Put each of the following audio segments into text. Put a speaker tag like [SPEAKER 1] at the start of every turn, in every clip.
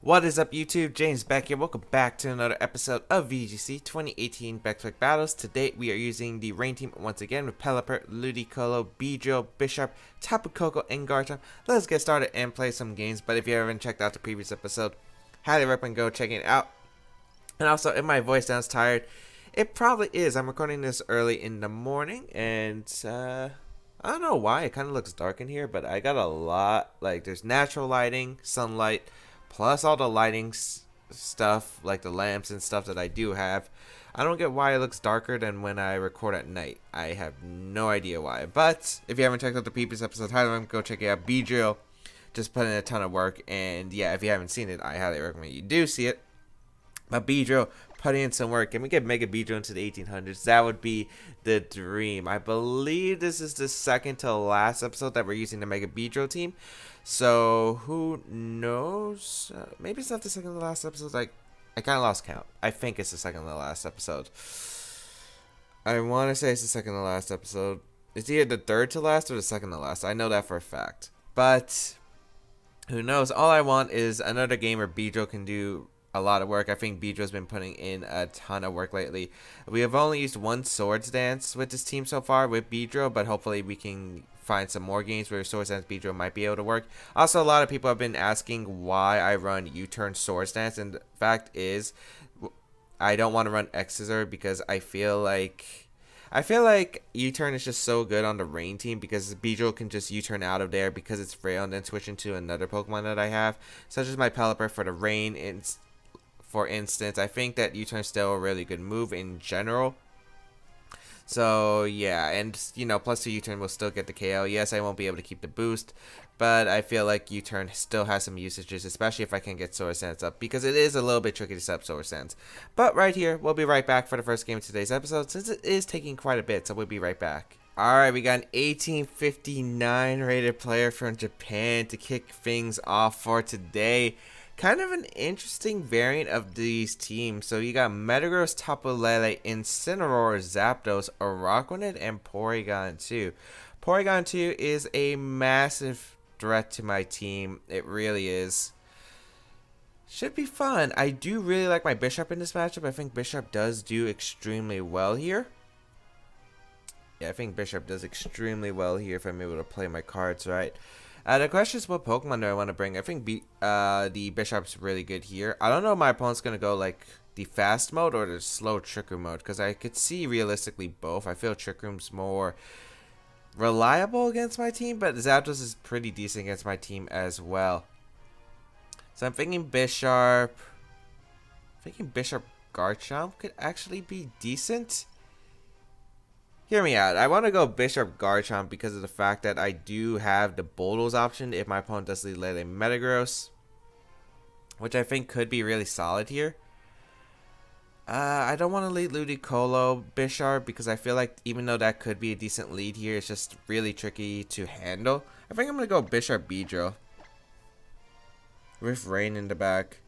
[SPEAKER 1] What is up, YouTube? James Baek here. Welcome back to another episode of VGC 2018 Baek Battles. Today we are using the rain team once again with Pelipper, Ludicolo, Beedrill, Bishop, Tapu Koko, and Garchomp. Let's get started and play some games. But if you haven't checked out the previous episode, highly recommend go checking it out. And also, if my voice sounds tired, it probably is. I'm recording this early in the morning, and I don't know why it kind of looks dark in here, but I got a lot. Like, there's natural lighting, sunlight, plus all the lighting stuff, like the lamps and stuff that I do have. I don't get why it looks darker than when I record at night. I have no idea why. But if you haven't checked out the previous episode, highly recommend go check it out. Beedrill just put in a ton of work, and yeah, if you haven't seen it, I highly recommend you do see it. But Beedrill putting in some work. Can we get Mega Beedrill into the 1800s? That would be the dream. I believe this is the second to last episode that we're using the Mega Beedrill team. So who knows? Maybe it's not the second to last episode. I kind of lost count. I think it's the second to last episode. I want to say it's the second to last episode. It's either the third to last or the second to last. I know that for a fact. But who knows? All I want is another game where Beedrill can do a lot of work. I think Beedrill's been putting in a ton of work lately. We have only used one Swords Dance with this team so far with Beedrill, but hopefully we can find some more games where Swords Dance Beedrill might be able to work. Also, a lot of people have been asking why I run U-Turn Swords Dance, and the fact is I don't want to run X-Scissor because I feel like U-Turn is just so good on the rain team because Beedrill can just U-Turn out of there because it's frail and then switch into another Pokemon that I have, such as my Pelipper for the rain. For instance, I think that U-Turn is still a really good move in general. So, yeah, and, you know, plus 2 U-Turn will still get the KO. Yes, I won't be able to keep the boost, but I feel like U-Turn still has some usages, especially if I can get Swords Dance up, because it is a little bit tricky to set up Swords Dance. But right here, we'll be right back for the first game of today's episode, since it is taking quite a bit, so we'll be right back. Alright, we got an 1859 rated player from Japan to kick things off for today. Kind of an interesting variant of these teams. So you got Metagross, Tapu Lele, Incineroar, Zapdos, Araquanid, and Porygon 2. Porygon 2 is a massive threat to my team. It really is. Should be fun. I do really like my Bishop in this matchup. I think Bishop does do extremely well here. Yeah, I think Bishop does extremely well here if I'm able to play my cards right. The question is what Pokemon do I want to bring. I think the Bishop's really good here. I don't know if my opponent's going to go like the fast mode or the slow Trick Room mode, because I could see realistically both. I feel Trick Room's more reliable against my team, but Zapdos is pretty decent against my team as well. So I'm thinking Bishop. Garchomp could actually be decent. Hear me out. I want to go Bishop Garchomp because of the fact that I do have the Bulldoze option if my opponent does lead a Metagross, which I think could be really solid here. I don't want to lead Ludicolo Bishop because I feel like even though that could be a decent lead here, it's just really tricky to handle. I think I'm going to go Bishop Beedrill with Rain in the back.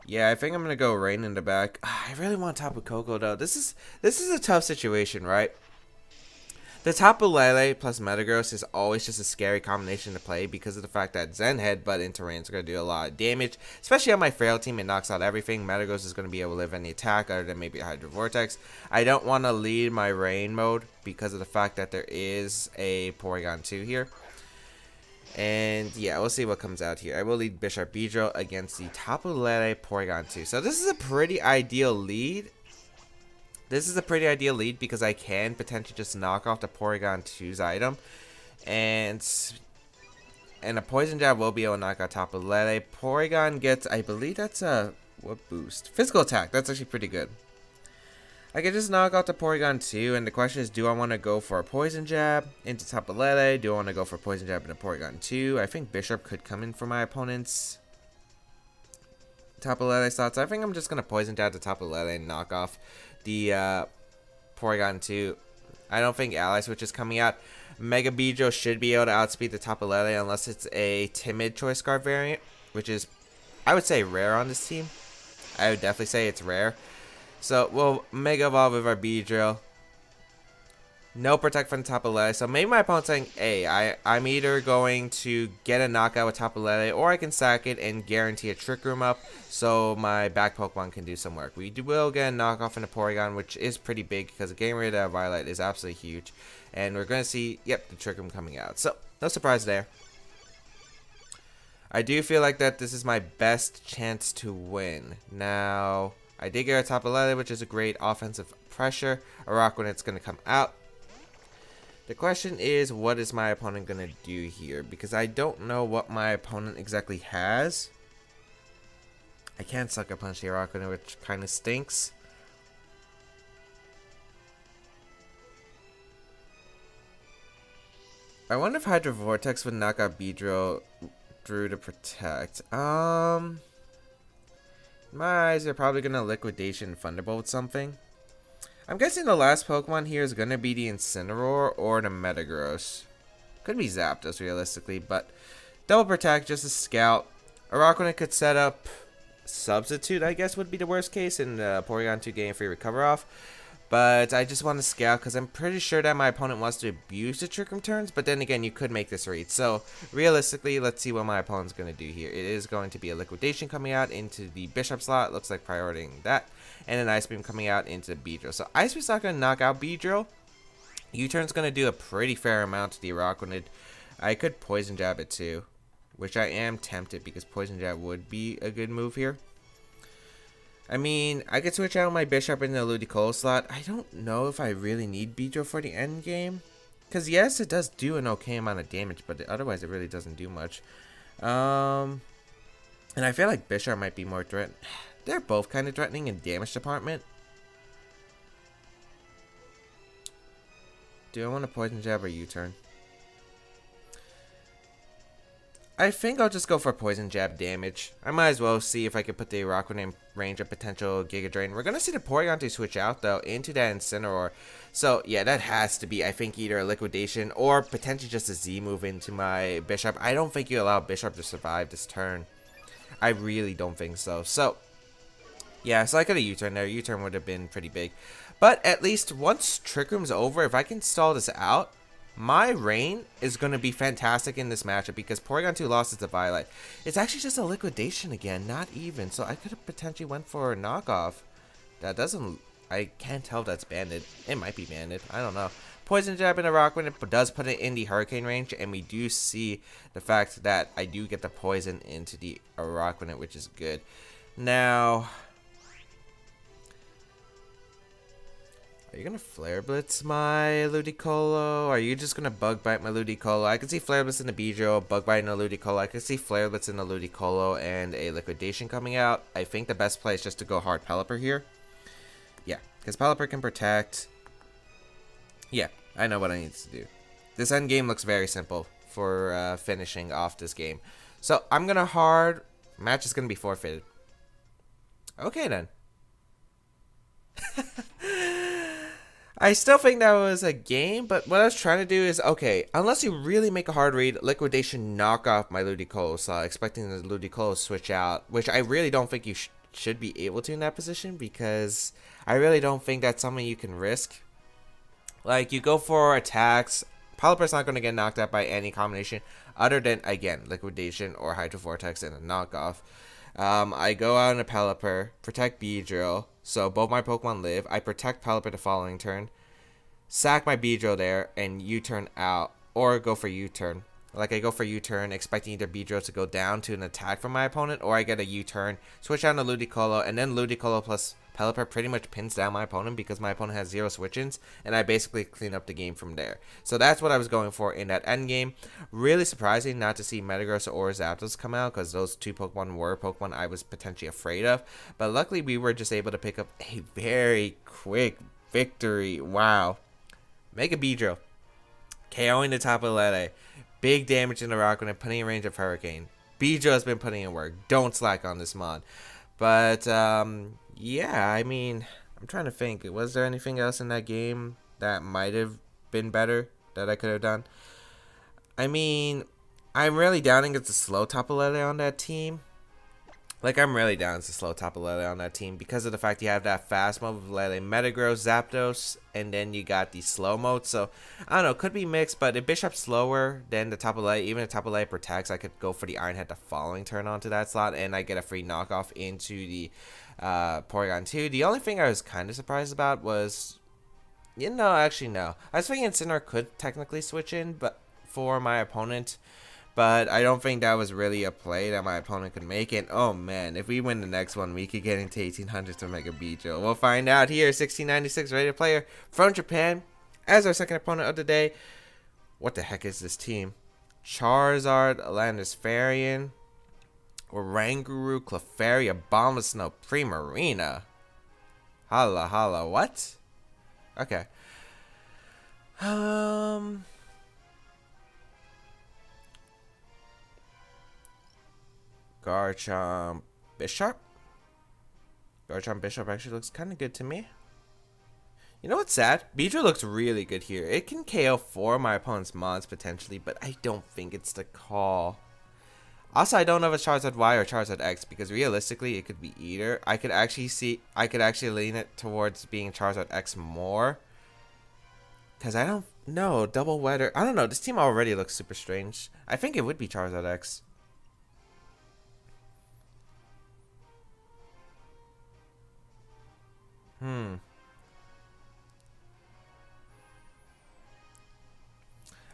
[SPEAKER 1] Yeah, I think I'm gonna go Rain in the back. I really want Tapu Koko though. This is a tough situation, right? The Tapu Lele plus Metagross is always just a scary combination to play because of the fact that Zen Headbutt into Rain is gonna do a lot of damage, especially on my frail team. It knocks out everything. Metagross is gonna be able to live any attack other than maybe a Hydro Vortex. I don't want to lead my Rain mode because of the fact that there is a Porygon 2 here. And yeah, we'll see what comes out here. I will lead Bishop Beedrill against the Tapu Lele Porygon 2. So this is a pretty ideal lead. Because I can potentially just knock off the Porygon 2's item. And a Poison Jab will be able to knock out Tapu Lele. Porygon gets, I believe that's a, what boost? Physical attack. That's actually pretty good. I can just knock out the Porygon 2, and the question is, do I want to go for a Poison Jab into Tapu Lele? Do I want to go for a Poison Jab into Porygon 2? I think Bishop could come in for my opponent's Tapu Lele slots. I think I'm just going to Poison Jab to Tapu Lele and knock off the Porygon 2. I don't think Ally Switch is coming out. Mega Beedrill should be able to outspeed the Tapu Lele unless it's a timid Choice Scarf variant, which is, I would say, rare on this team. I would definitely say it's rare. So we'll Mega Evolve with our Beedrill. No protect from Tapu Lele, so maybe my opponent's saying, hey, I'm either going to get a knockout with Tapu Lele, or I can sack it and guarantee a Trick Room up, so my back Pokemon can do some work. We will get a knockoff into Porygon, which is pretty big, because getting rid of that Violet is absolutely huge. And we're going to see, yep, the Trick Room coming out. So, no surprise there. I do feel like that this is my best chance to win. Now, I did get a Tapu Lele, which is a great offensive pressure. A rock when it's going to come out. The question is, what is my opponent going to do here? Because I don't know what my opponent exactly has. I can't Sucker Punch the Araquanid, which kind of stinks. I wonder if Hydro Vortex would knock out Beedrill through to protect. My eyes are probably going to Liquidation Thunderbolt something. I'm guessing the last Pokemon here is going to be the Incineroar or the Metagross. Could be Zapdos realistically, but double protect, just a scout. Araquanid could set up Substitute, I guess would be the worst case, in the Porygon 2 getting free recover off. But I just want to scout because I'm pretty sure that my opponent wants to abuse the Trick Room turns, but then again, you could make this read. So realistically, let's see what my opponent's going to do here. It is going to be a Liquidation coming out into the Bishop slot. Looks like prioritizing that. And an Ice Beam coming out into Beedrill. So Ice Beam's not going to knock out Beedrill. U-Turn's going to do a pretty fair amount to the Araquanid. I could Poison Jab it too, which I am tempted because Poison Jab would be a good move here. I mean, I could switch out my Bishop in the Ludicolo slot. I don't know if I really need Beedrill for the end game. Because yes, it does do an okay amount of damage, but otherwise it really doesn't do much. And I feel like Bishop might be more threatening. They're both kind of threatening in damage department. Do I want to Poison Jab or U-Turn? I think I'll just go for Poison Jab damage. I might as well see if I can put the Araquanid in range of potential Giga Drain. We're going to see the Porygon to switch out, though, into that Incineroar. So, yeah, that has to be, I think, either a Liquidation or potentially just a Z move into my Bishop. I don't think you allow Bishop to survive this turn. I really don't think so. So, yeah, so I could have U-Turn there. U-Turn would have been pretty big. But at least once Trick Room's over, if I can stall this out, my reign is going to be fantastic in this matchup because Porygon 2 lost to Violet. It's actually just a Liquidation again, not even. So I could have potentially went for a knockoff. That doesn't... I can't tell if that's banded. It might be banded. I don't know. Poison Jab in a Rockwind, it does put it in the Hurricane range, and we do see the fact that I do get the poison into the Araquanid, which is good. Now... Are you going to Flare Blitz my Ludicolo? Are you just going to Bug Bite my Ludicolo? I can see Flare Blitz in the Beedrill, Bug Bite in the Ludicolo. I can see Flare Blitz in the Ludicolo and a Liquidation coming out. I think the best play is just to go hard Pelipper here. Yeah, because Pelipper can protect. Yeah, I know what I need to do. This end game looks very simple for finishing off this game. So I'm going to hard. Match is going to be forfeited. Okay then. I still think that was a game, but what I was trying to do is, okay, unless you really make a hard read, Liquidation knock off my Ludicolo, so expecting the Ludicolo to switch out, which I really don't think you should be able to in that position, because I really don't think that's something you can risk. Like, you go for attacks, Pelipper's not going to get knocked out by any combination, other than, again, Liquidation or Hydro Vortex and a knockoff. I go out in a Pelipper, protect Beedrill, so both my Pokemon live. I protect Pelipper the following turn, sack my Beedrill there, and U-turn out, or go for U-turn. Like, I go for U-turn, expecting either Beedrill to go down to an attack from my opponent, or I get a U-turn, switch out to Ludicolo, and then Ludicolo plus Pelipper pretty much pins down my opponent because my opponent has 0 switch-ins, and I basically clean up the game from there. So that's what I was going for in that end game. Really surprising not to see Metagross or Zapdos come out, because those two Pokemon were Pokemon I was potentially afraid of. But luckily, we were just able to pick up a very quick victory. Wow. Mega Beedrill, KOing the Tapu Lele. Big damage in the Rockwind and putting in range of Hurricane. Beedrill has been putting in work. Don't slack on this mod. But, yeah, I mean, I'm trying to think. Was there anything else in that game that might have been better that I could have done? I mean, I'm really doubting it's a slow Tapu Lele on that team. Like, I'm really down to slow Tapu Lele on that team because of the fact you have that fast mode with Lele Metagrow, Zapdos, and then you got the slow mode. So, I don't know, could be mixed, but if Bishop's slower than the Tapu Lele, even if Tapu Lele protects, I could go for the Iron Head the following turn onto that slot, and I get a free knockoff into the Porygon 2. The only thing I was kind of surprised about was, actually, no. I was thinking Incineroar could technically switch in, but for my opponent. But I don't think that was really a play that my opponent could make. And oh man, if we win the next one, we could get into 1800s to Mega Beedrill. We'll find out here. 1696 rated player from Japan as our second opponent of the day. What the heck is this team? Charizard, Landisfarian, Oranguru, Clefairy, Abomasnow, Primarina. Holla holla, what? Okay. Garchomp Bishop? Garchomp Bishop actually looks kind of good to me. You know what's sad? Beedrill looks really good here. It can KO 4 of my opponent's mons potentially, but I don't think it's the call. Also, I don't know if it's Charizard Y or Charizard X because realistically it could be either. I could actually lean it towards being Charizard X more. Because I don't know. Double weather. I don't know. This team already looks super strange. I think it would be Charizard X.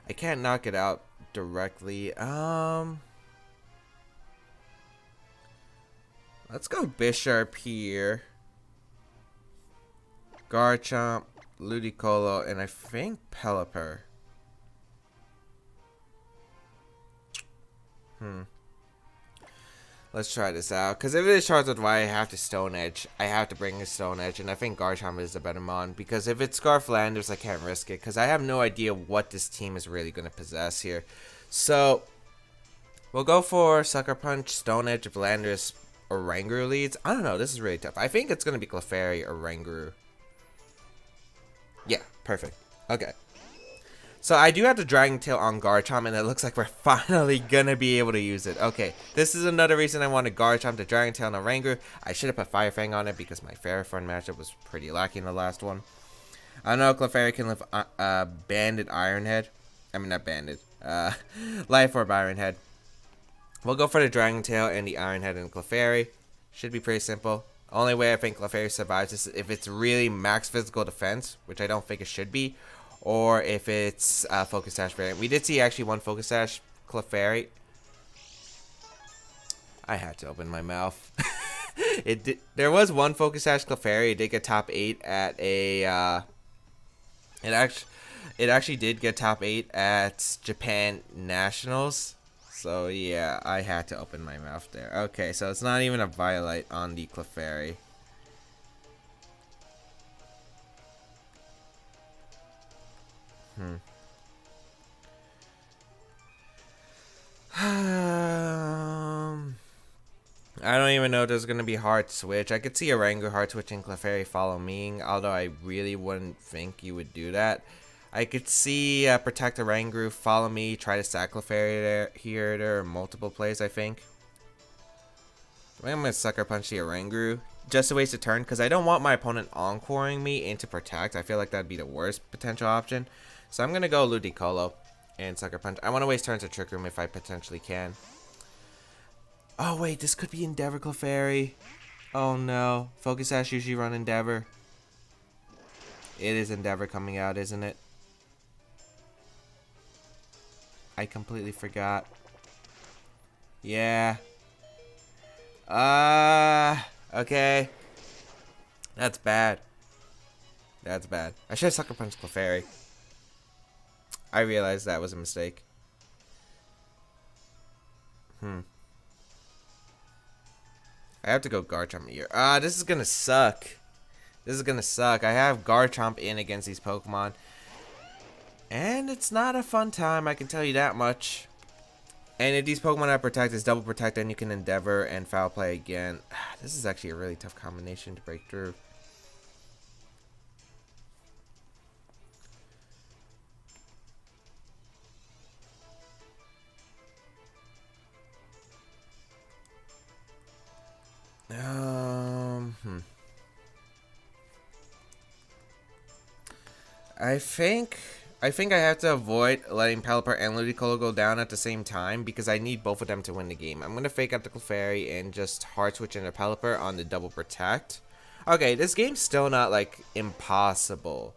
[SPEAKER 1] I can't knock it out directly. Let's go Bisharp here. Garchomp, Ludicolo, and I think Pelipper. Let's try this out. Because if it is Charizard Y, I have to Stone Edge. I have to bring a Stone Edge. And I think Garchomp is the better mon. Because if it's Scarf Landers, I can't risk it. Because I have no idea what this team is really going to possess here. So, we'll go for Sucker Punch, Stone Edge, if Landers, Oranguru leads. I don't know. This is really tough. I think it's going to be Clefairy or Oranguru. Yeah, perfect. Okay. So I do have the Dragon Tail on Garchomp, and it looks like we're finally gonna be able to use it. Okay, this is another reason I wanted Garchomp, the Dragon Tail, and Oranguru. I should have put Fire Fang on it because my Ferrothorn matchup was pretty lacking in the last one. I know Clefairy can live Banded Iron Head. I mean, not Banded. Life Orb Iron Head. We'll go for the Dragon Tail and the Iron Head and Clefairy. Should be pretty simple. Only way I think Clefairy survives is if it's really max physical defense, which I don't think it should be. Or if it's Focus Sash variant. We did see actually one Focus Sash Clefairy. I had to open my mouth. There was one Focus Sash Clefairy. It did get top 8 at a. It actually did get top 8 at Japan Nationals. So yeah, I had to open my mouth there. Okay, so it's not even a Violet on the Clefairy. I don't even know if there's going to be hard switch. I could see Oranguru hard switching Clefairy follow me, although I really wouldn't think you would do that. I could see Protect Oranguru, follow me, try to sack Clefairy here. There are multiple plays, I think. I'm going to Sucker Punch the Oranguru just to waste a turn because I don't want my opponent encoring me into Protect. I feel like that'd be the worst potential option. So I'm going to go Ludicolo and Sucker Punch. I want to waste turns at Trick Room if I potentially can. Oh, wait. This could be Endeavor Clefairy. Oh, no. Focus Sash usually run Endeavor. It is Endeavor coming out, isn't it? I completely forgot. Yeah. Okay. That's bad. That's bad. I should have Sucker Punched Clefairy. I realized that was a mistake. I have to go Garchomp here. This is gonna suck. This is gonna suck. I have Garchomp in against these Pokemon. And it's not a fun time, I can tell you that much. And if these Pokemon have Protect, it's double Protect, then you can Endeavor and Foul Play again. This is actually a really tough combination to break through. Hmm. I think I have to avoid letting Pelipper and Ludicolo go down at the same time because I need both of them to win the game. I'm gonna fake out the Clefairy and just hard switch into Pelipper on the double protect. Okay, this game's still not like impossible.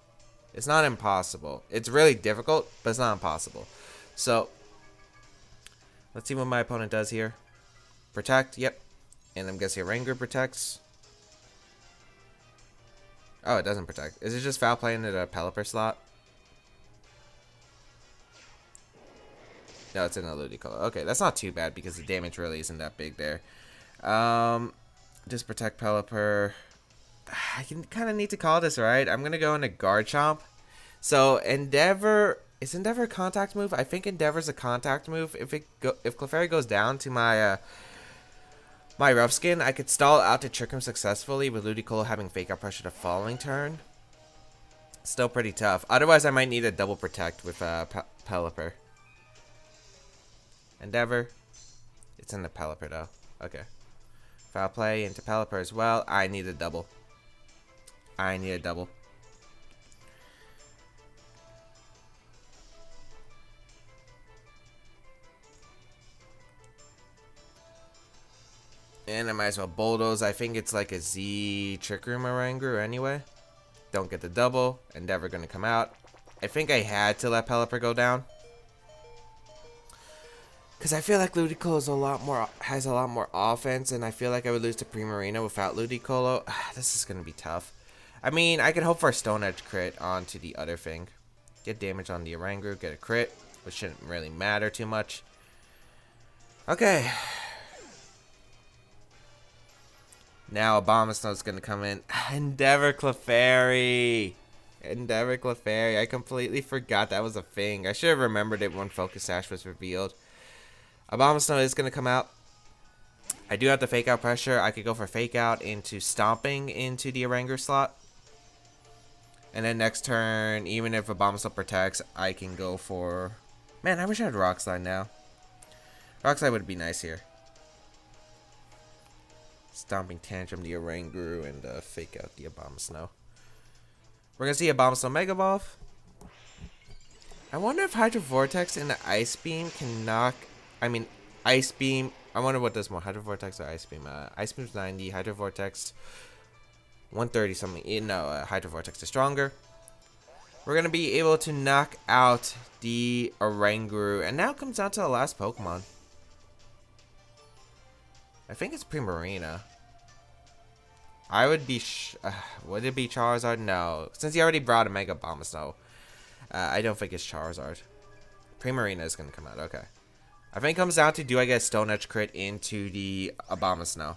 [SPEAKER 1] It's not impossible. It's really difficult, but it's not impossible. So let's see what my opponent does here. Protect, yep. And I'm guessing Oranguru protects. Oh, it doesn't protect. Is it just foul play into the Pelipper slot? No, it's in a Ludicolo. Okay, that's not too bad because the damage really isn't that big there. Just protect Pelipper. I can kind of need to call this, right? I'm going to go into Guard Chomp. So, Endeavor... Is Endeavor a contact move? I think Endeavor's a contact move. If Clefairy goes down to my... my Rough Skin, I could stall out to trick him successfully with Ludicolo having Fake Out Pressure the following turn. Still pretty tough. Otherwise, I might need a double protect with Pelipper. Endeavor. It's in the Pelipper though. Okay. Foul play into Pelipper as well. I need a double. I need a double. And I might as well bulldoze. I think it's like a Z Trick Room Oranguru anyway. Don't get the double. Endeavor gonna come out. I think I had to let Pelipper go down. Because I feel like Ludicolo has a lot more offense, and I feel like I would lose to Primarina without Ludicolo. This is going to be tough. I mean, I can hope for a Stone Edge crit onto the other thing. Get damage on the Oranguru, get a crit, which shouldn't really matter too much. Okay. Now Abomasnow's going to come in. Endeavor Clefairy. Endeavor Clefairy. I completely forgot that was a thing. I should have remembered it when Focus Sash was revealed. Abomasnow is going to come out. I do have the Fake Out Pressure. I could go for Fake Out into Stomping into the Oranguru slot. And then next turn, even if Abomasnow protects, I can go for... Man, I wish I had Rock Slide now. Rock Slide would be nice here. Stomping Tantrum the Oranguru and Fake Out the Abomasnow. We're going to see Abomasnow Mega Evolve. I wonder if Hydro Vortex and the Ice Beam can knock... I mean, Ice Beam. I wonder what does more, Hydro Vortex or Ice Beam. Ice Beam's 90, Hydro Vortex 130 something. No, Hydro Vortex is stronger. We're going to be able to knock out the Oranguru. And now it comes down to the last Pokemon. I think it's Primarina. I would be... would it be Charizard? No. Since he already brought a Mega Abomasnow, I don't think it's Charizard. Primarina is going to come out. Okay. I think it comes down to, do I get a Stone Edge crit into the Abomasnow?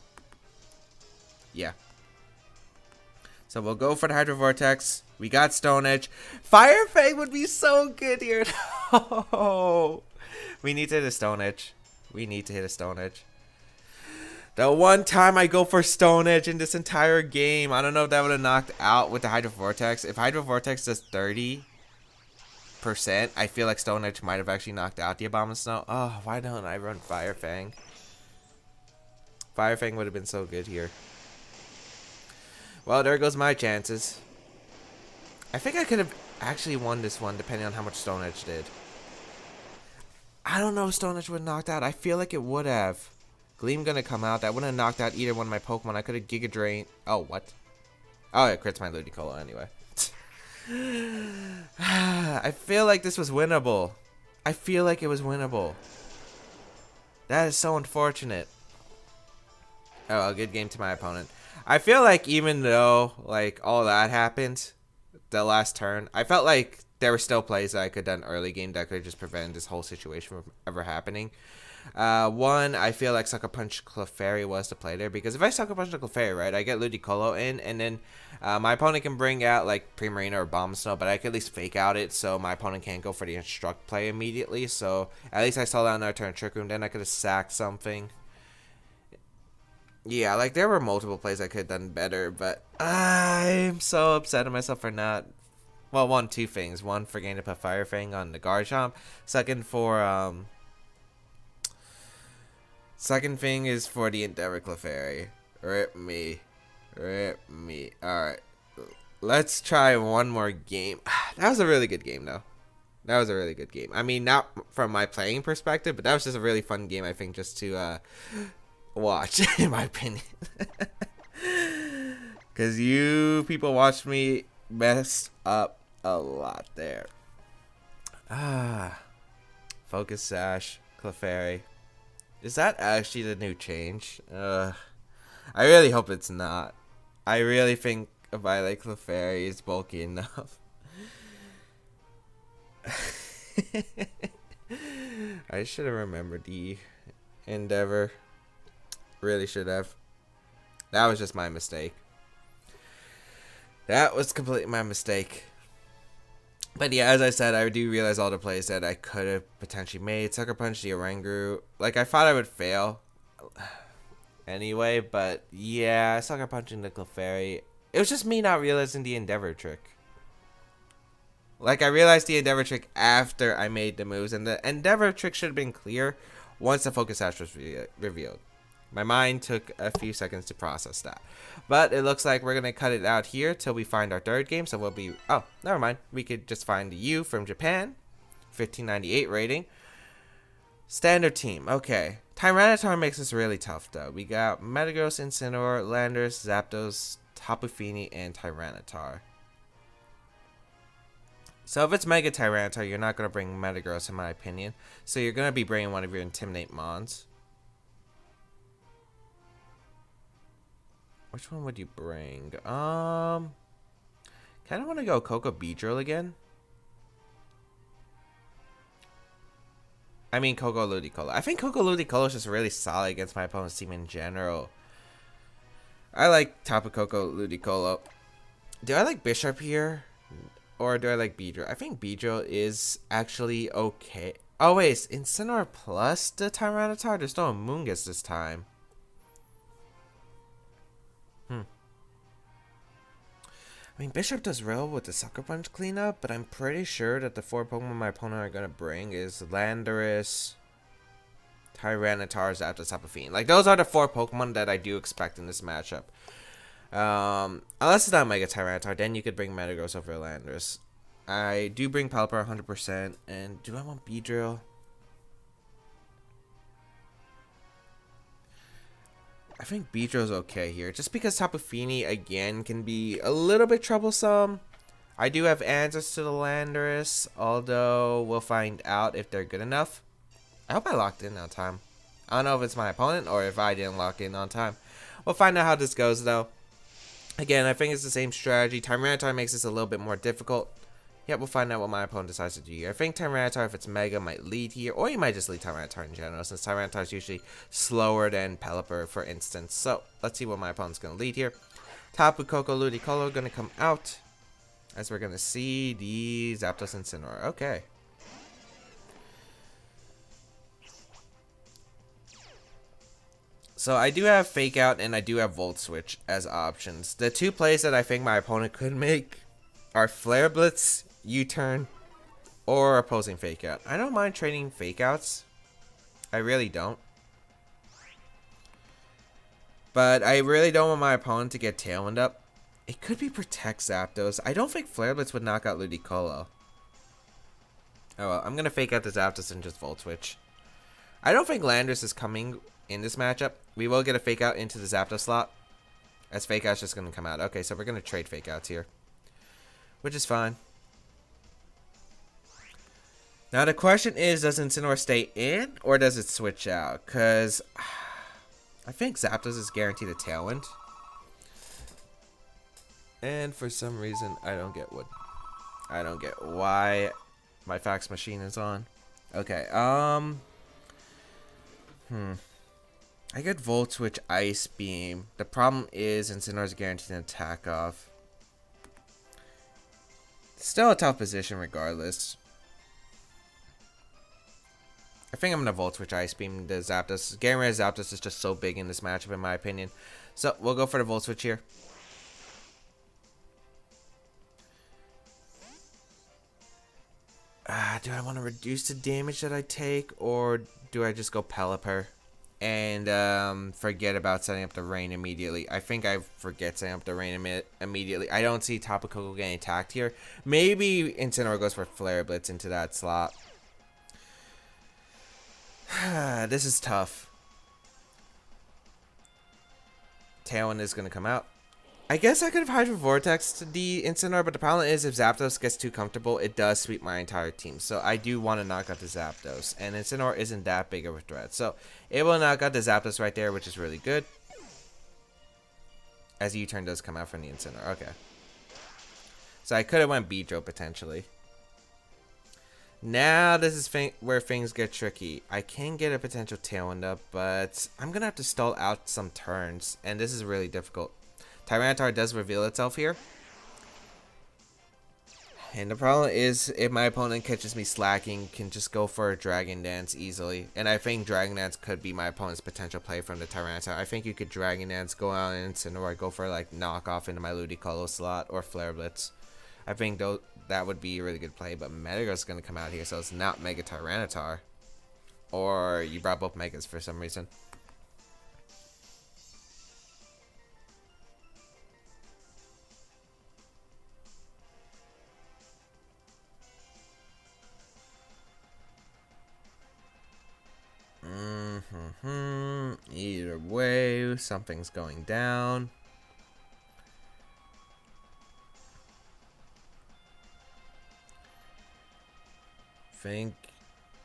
[SPEAKER 1] Yeah. So we'll go for the Hydro Vortex. We got Stone Edge. Fire Fang would be so good here. No. We need to hit a Stone Edge. We need to hit a Stone Edge. The one time I go for Stone Edge in this entire game. I don't know if that would have knocked out with the Hydro Vortex. If Hydro Vortex does 30%, I feel like Stone Edge might have actually knocked out the Abomasnow. Oh, why don't I run Fire Fang? Fire Fang would have been so good here. Well, there goes my chances. I think I could have actually won this one depending on how much Stone Edge did. I don't know if Stone Edge would have knocked out. I feel like it would have. Gleam gonna come out. That wouldn't have knocked out either one of my Pokemon. I could have Giga Drain. Oh, what? Oh, it crits my Ludicolo anyway. I feel like this was winnable. I feel like it was winnable. That is so unfortunate. Oh, a good game to my opponent. I feel like even though like all that happened, the last turn, I felt like there were still plays that I could have done early game that could have just prevented this whole situation from ever happening. One, I feel like Sucker Punch Clefairy was the play there, because if I Sucker Punch the Clefairy, right, I get Ludicolo in, and then my opponent can bring out like Primarina or Abomasnow, but I can at least fake out it so my opponent can't go for the Instruct play immediately. So at least I saw that on their turn Trick Room, then I could have sacked something. Yeah, like there were multiple plays I could have done better, but I'm so upset at myself for not. Well, one, two things. One, forgetting to put Fire Fang on the Guard Chomp. Second thing is for the Endeavor Clefairy. Rip me. Rip me. Alright. Let's try one more game. That was a really good game, though. That was a really good game. I mean, not from my playing perspective, but that was just a really fun game, I think, just to watch, in my opinion. Because you people watched me mess up a lot there. Focus Sash, Clefairy. Is that actually the new change? I really hope it's not. I really think a Violet Clefairy is bulky enough. I should have remembered the Endeavor. Really should have. That was just my mistake. That was completely my mistake. But yeah, as I said, I do realize all the plays that I could have potentially made. Sucker Punch the Oranguru. Like, I thought I would fail anyway, but yeah, Sucker Punching the Clefairy. It was just me not realizing the Endeavor trick. Like, I realized the Endeavor trick after I made the moves, and the Endeavor trick should have been clear once the Focus Sash was revealed. My mind took a few seconds to process that. But it looks like we're going to cut it out here till we find our third game. So we'll be... Oh, never mind. We could just find the U from Japan. 1598 rating. Standard team. Okay. Tyranitar makes this really tough, though. We got Metagross, Incineroar, Landorus, Zapdos, Tapu Fini, and Tyranitar. So if it's Mega Tyranitar, you're not going to bring Metagross, in my opinion. So you're going to be bringing one of your Intimidate Mons. Which one would you bring? Kind of want to go Coco Beedrill again. I mean Coco Ludicolo. I think Coco Ludicolo is just really solid against my opponent's team in general. I like Tapu Koko Ludicolo. Do I like Bishop here? Or do I like Beedrill? I think Beedrill is actually okay. Oh wait, it's Incineroar plus the Tyranitar? There's no Amoonguss this time. I mean, Bishop does real with the Sucker Punch cleanup, but I'm pretty sure that the 4 Pokemon my opponent are going to bring is Landorus, Tyranitar, Zapdos, Tapu Fini. Like, those are the 4 Pokemon that I do expect in this matchup. Unless it's not Mega Tyranitar, then you could bring Metagross over Landorus. I do bring Pelipper 100%, and do I want Beedrill? I think Beedrill's okay here, just because Tapu Fini again can be a little bit troublesome. I do have answers to the Landorus, although we'll find out if they're good enough. I hope I locked in on time. I don't know if it's my opponent or if I didn't lock in on time. We'll find out how this goes though. Again, I think it's the same strategy. Tyranitar makes this a little bit more difficult. Yeah, we'll find out what my opponent decides to do here. I think Tyranitar, if it's Mega, might lead here. Or you might just lead Tyranitar in general, since Tyranitar is usually slower than Pelipper, for instance. So, let's see what my opponent's going to lead here. Tapu Koko Ludicolo going to come out. As we're going to see the Zapdos and Incineroar. Okay. So, I do have Fake Out and I do have Volt Switch as options. The 2 plays that I think my opponent could make are Flare Blitz, U-turn, or opposing Fake Out. I don't mind trading Fake Outs. I really don't. But I really don't want my opponent to get Tailwind up. It could be Protect Zapdos. I don't think Flare Blitz would knock out Ludicolo. Oh well, I'm going to Fake Out the Zapdos and just Volt Switch. I don't think Landorus is coming in this matchup. We will get a Fake Out into the Zapdos slot. As Fake Out's just going to come out. Okay, so we're going to trade Fake Outs here. Which is fine. Now the question is, does Incineroar stay in or does it switch out? Because I think Zapdos is guaranteed a Tailwind. And for some reason, I don't get why my fax machine is on. Okay, I get Volt Switch, Ice Beam. The problem is Incineroar is guaranteed an attack off. Still a tough position regardless. I think I'm going to Volt Switch Ice Beam the Zapdos. Getting rid of Zapdos is just so big in this matchup in my opinion. So we'll go for the Volt Switch here. Do I want to reduce the damage that I take or do I just go Pelipper? and forget about setting up the rain immediately. I think I forget setting up the rain immediately. I don't see Tapu Koko getting attacked here. Maybe Incineroar goes for Flare Blitz into that slot. This is tough. Tailwind is going to come out. I guess I could have Hydro Vortexed the Incineroar, but the problem is if Zapdos gets too comfortable, it does sweep my entire team. So I do want to knock out the Zapdos, and Incineroar isn't that big of a threat. So it will knock out the Zapdos right there, which is really good. As U-turn does come out from the Incineroar. Okay. So I could have went Beedrill potentially. Now this is where things get tricky. I can get a potential Tailwind up, but I'm going to have to stall out some turns, and this is really difficult. Tyranitar does reveal itself here. And the problem is, if my opponent catches me slacking, can just go for a Dragon Dance easily. And I think Dragon Dance could be my opponent's potential play from the Tyranitar. I think you could Dragon Dance, go out and Incineroar, go for like knockoff into my Ludicolo slot or Flare Blitz. I think that would be a really good play, but Metagross is going to come out here, so it's not Mega Tyranitar. Or you brought both Megas for some reason. Either way, something's going down. Think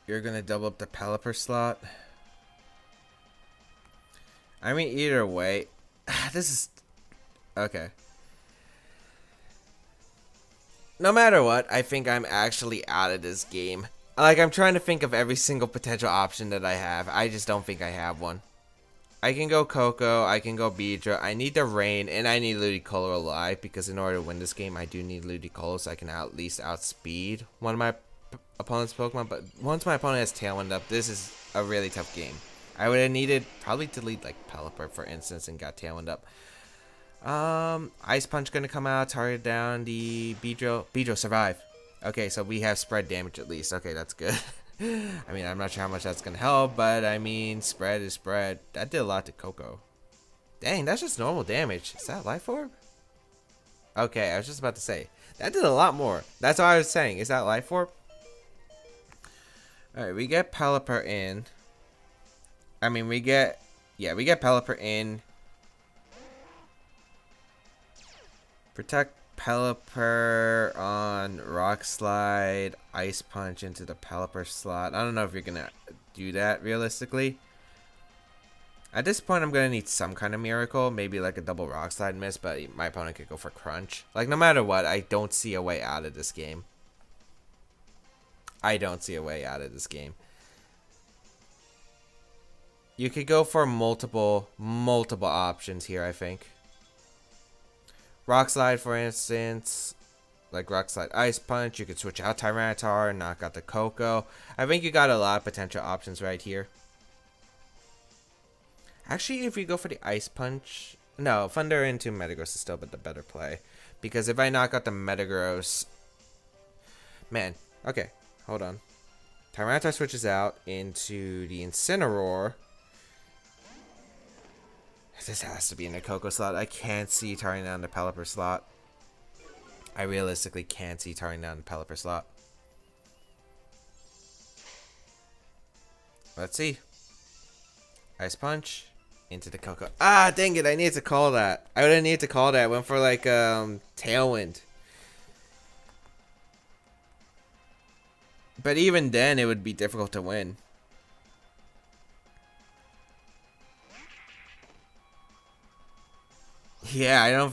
[SPEAKER 1] you're gonna double up the Pelipper slot. I mean, either way, this is okay. No matter what, I think I'm actually out of this game. Like, I'm trying to think of every single potential option that I have. I just don't think I have one. I can go Coco, I can go Beedrill, I need the Rain, and I need Ludicolo alive, because in order to win this game, I do need Ludicolo, so I can at least outspeed one of my opponent's Pokemon. But once my opponent has Tailwind up, this is a really tough game. I would have needed probably to lead like Pelipper, for instance, and got Tailwind up. Ice Punch gonna come out, target down the Beedrill. Beedrill survive. Okay, so we have spread damage at least. Okay, that's good. I mean, I'm not sure how much that's gonna help, but I mean, spread is spread. That did a lot to Coco. Dang, that's just normal damage. Is that Life Orb? Okay, I was just about to say. That did a lot more. That's what I was saying. Is that Life Orb? Alright, we get Pelipper in. I mean, we get Pelipper in. Protect Pelipper on Rock Slide, Ice Punch into the Pelipper slot. I don't know if you're gonna do that realistically. At this point, I'm gonna need some kind of miracle, maybe like a double Rock Slide miss, but my opponent could go for Crunch. Like, no matter what, I don't see a way out of this game. I don't see a way out of this game. You could go for multiple options here, I think. Rock Slide, for instance, like Rock Slide Ice Punch. You could switch out Tyranitar, knock out the Coco. I think you got a lot of potential options right here. Actually, if you go for the Ice Punch, no, Thunder into Metagross is still the better play. Because if I knock out the Metagross, man, okay, hold on. Tyranitar switches out into the Incineroar. This has to be in the Coco slot. I can't see turning down the Pelipper slot. I realistically can't see turning down the Pelipper slot. Let's see. Ice Punch into the Coco. Ah, dang it! I needed to call that. I would have needed to call that. Went for like Tailwind. But even then, it would be difficult to win. Yeah, I don't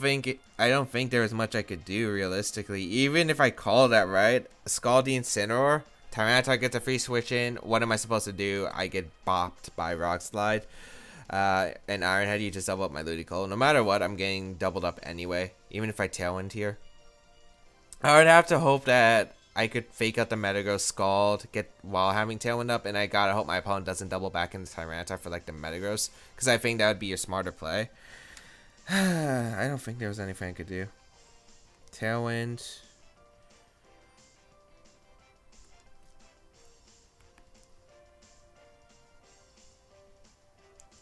[SPEAKER 1] think there was much I could do realistically. Even if I call that right, Scaldi Incineroar, Tyranitar gets a free switch in. What am I supposed to do? I get bopped by Rock Slide. And Ironhead, you just double up my Ludicolo. No matter what, I'm getting doubled up anyway. Even if I Tailwind here. I would have to hope that I could fake out the Metagross Scald while having Tailwind up, and I gotta hope my opponent doesn't double back into Tyranitar for like the Metagross, because I think that would be your smarter play. I don't think there was anything I could do. Tailwind.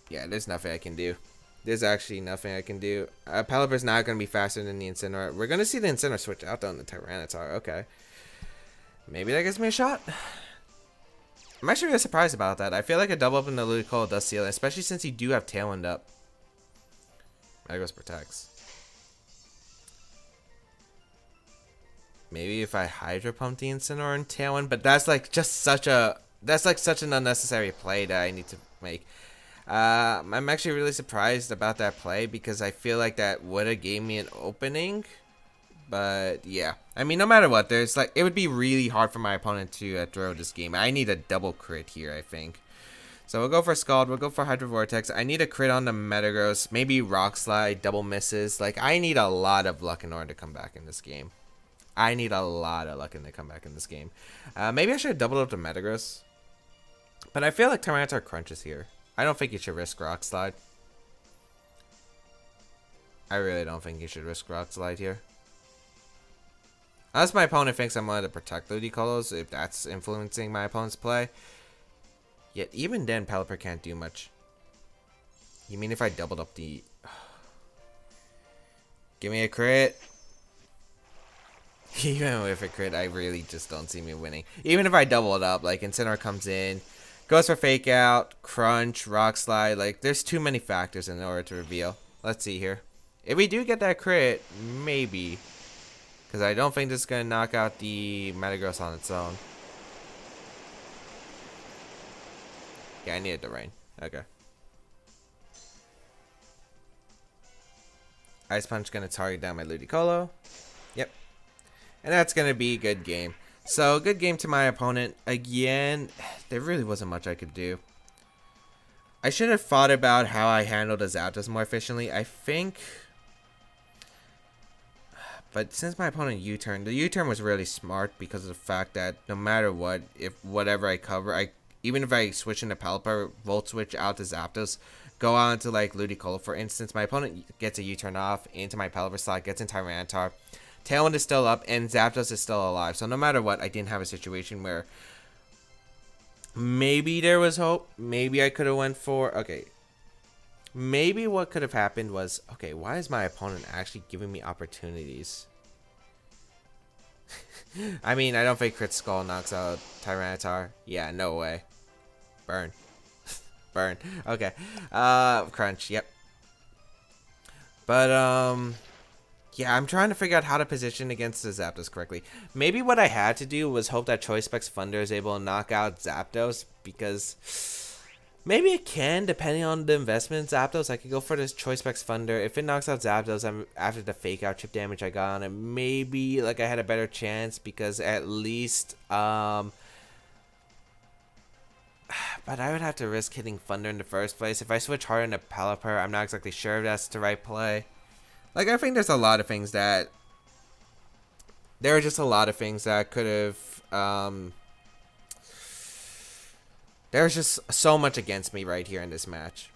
[SPEAKER 1] Yeah, there's nothing I can do. There's actually nothing I can do. Pelipper's not going to be faster than the Incineroar. We're going to see the Incineroar switch out on the Tyranitar. Okay. Maybe that gives me a shot. I'm actually really surprised about that. I feel like a double up in the Ludicolo does seal it, especially since you do have Tailwind up. Metagross protects. Maybe if I Hydro Pump the Incineroar and Tailwind, but that's like just such a such an unnecessary play that I need to make. I'm actually really surprised about that play because I feel like that would have gave me an opening. But yeah, I mean, no matter what, there's like it would be really hard for my opponent to throw this game. I need a double crit here, I think. So we'll go for Scald, we'll go for Hydro Vortex. I need a crit on the Metagross, maybe Rock Slide, double misses. Like I need a lot of luck in order to come back in this game. I need a lot of luck in to come back in this game. Maybe I should have doubled up the Metagross. But I feel like Tyranitar crunches here. I don't think you should risk Rock Slide. I really don't think you should risk Rock Slide here. Unless my opponent thinks I'm going to protect Ludicolo, if that's influencing my opponent's play. Yet even then, Pelipper can't do much. You mean if I doubled up the... Give me a crit. Even with a crit, I really just don't see me winning. Even if I double it up, like Incineroar comes in, goes for Fake Out, Crunch, Rock Slide. Like, there's too many factors in order to reveal. Let's see here. If we do get that crit, maybe. Because I don't think this is going to knock out the Metagross on its own. Yeah, I needed the rain. Okay. Ice Punch going to target down my Ludicolo. Yep. And that's going to be a good game. So, good game to my opponent. Again, there really wasn't much I could do. I should have thought about how I handled the Zapdos more efficiently. I think... But since my opponent U-turned, the U-turn was really smart because of the fact that no matter what, if whatever I cover, even if I switch into Pelipper, Volt Switch out to Zapdos, go out into like Ludicolo, for instance, my opponent gets a U-turn off into my Pelipper slot, gets in Tyranitar, Tailwind is still up, and Zapdos is still alive. So no matter what, I didn't have a situation where maybe there was hope. Maybe I could have went for, okay. Maybe what could have happened was, okay, why is my opponent actually giving me opportunities? I mean, I don't think Crit Skull knocks out Tyranitar. Yeah, no way. Burn. Burn. Okay. Crunch, yep. But, yeah, I'm trying to figure out how to position against the Zapdos correctly. Maybe what I had to do was hope that Choice Specs Thunder is able to knock out Zapdos, because maybe it can, depending on the investment in Zapdos. I could go for this Choice Specs Thunder. If it knocks out Zapdos, after the Fake Out chip damage I got on it, maybe like I had a better chance, because at least, but I would have to risk hitting Thunder in the first place. If I switch hard into Pelipper, I'm not exactly sure if that's the right play. Like, I think there's a lot of things that... There are just a lot of things that could have... There's just so much against me right here in this match.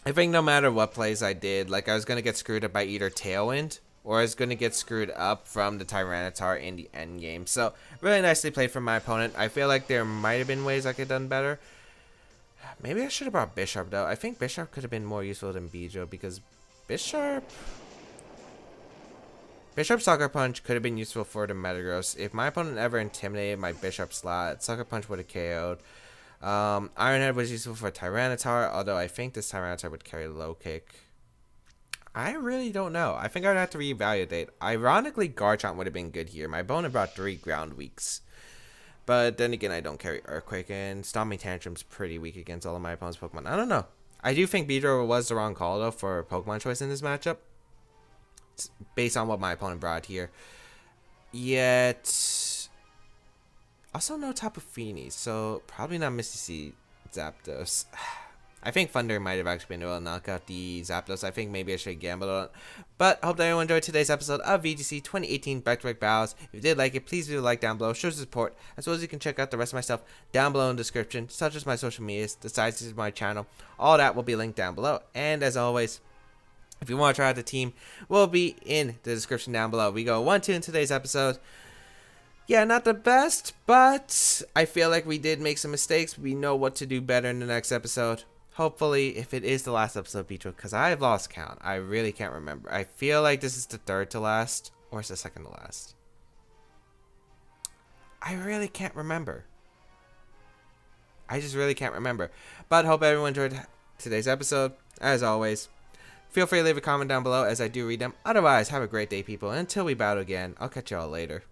[SPEAKER 1] I think no matter what plays I did, like, I was going to get screwed up by either Tailwind, or I was going to get screwed up from the Tyranitar in the end game. So, really nicely played from my opponent. I feel like there might have been ways I could have done better. Maybe I should have brought Bisharp, though. I think Bisharp could have been more useful than Beedrill, because Bisharp Sucker Punch could have been useful for the Metagross. If my opponent ever intimidated my Bisharp slot, Sucker Punch would have KO'd. Iron Head was useful for Tyranitar, although I think this Tyranitar would carry Low Kick. I really don't know. I think I would have to reevaluate. Ironically, Garchomp would have been good here. My opponent brought 3 Ground Weaks. But then again, I don't carry Earthquake, and Stomping Tantrum's pretty weak against all of my opponent's Pokemon. I don't know. I do think Beedrill was the wrong call, though, for Pokemon choice in this matchup. It's based on what my opponent brought here. Yet... Also no Tapu Fini, so probably not Misty Seed Zapdos. I think Thunder might have actually been able to knock out the Zapdos. I think maybe I should gamble on it. But hope that everyone enjoyed today's episode of VGC 2018 Back-to-Back Battles. If you did like it, please leave a like down below. Show support, as well as you can check out the rest of my stuff down below in the description, such as my social medias, the sizes of my channel. All that will be linked down below. And as always, if you want to try out the team, will be in the description down below. We go 1-2 in today's episode. Yeah, not the best, but I feel like we did make some mistakes. We know what to do better in the next episode. Hopefully, if it is the last episode of Beedrill, because I've lost count. I really can't remember. I feel like this is the third to last, or it's the second to last. I really can't remember. I just really can't remember. But hope everyone enjoyed today's episode. As always, feel free to leave a comment down below as I do read them. Otherwise, have a great day, people. And until we battle again, I'll catch y'all later.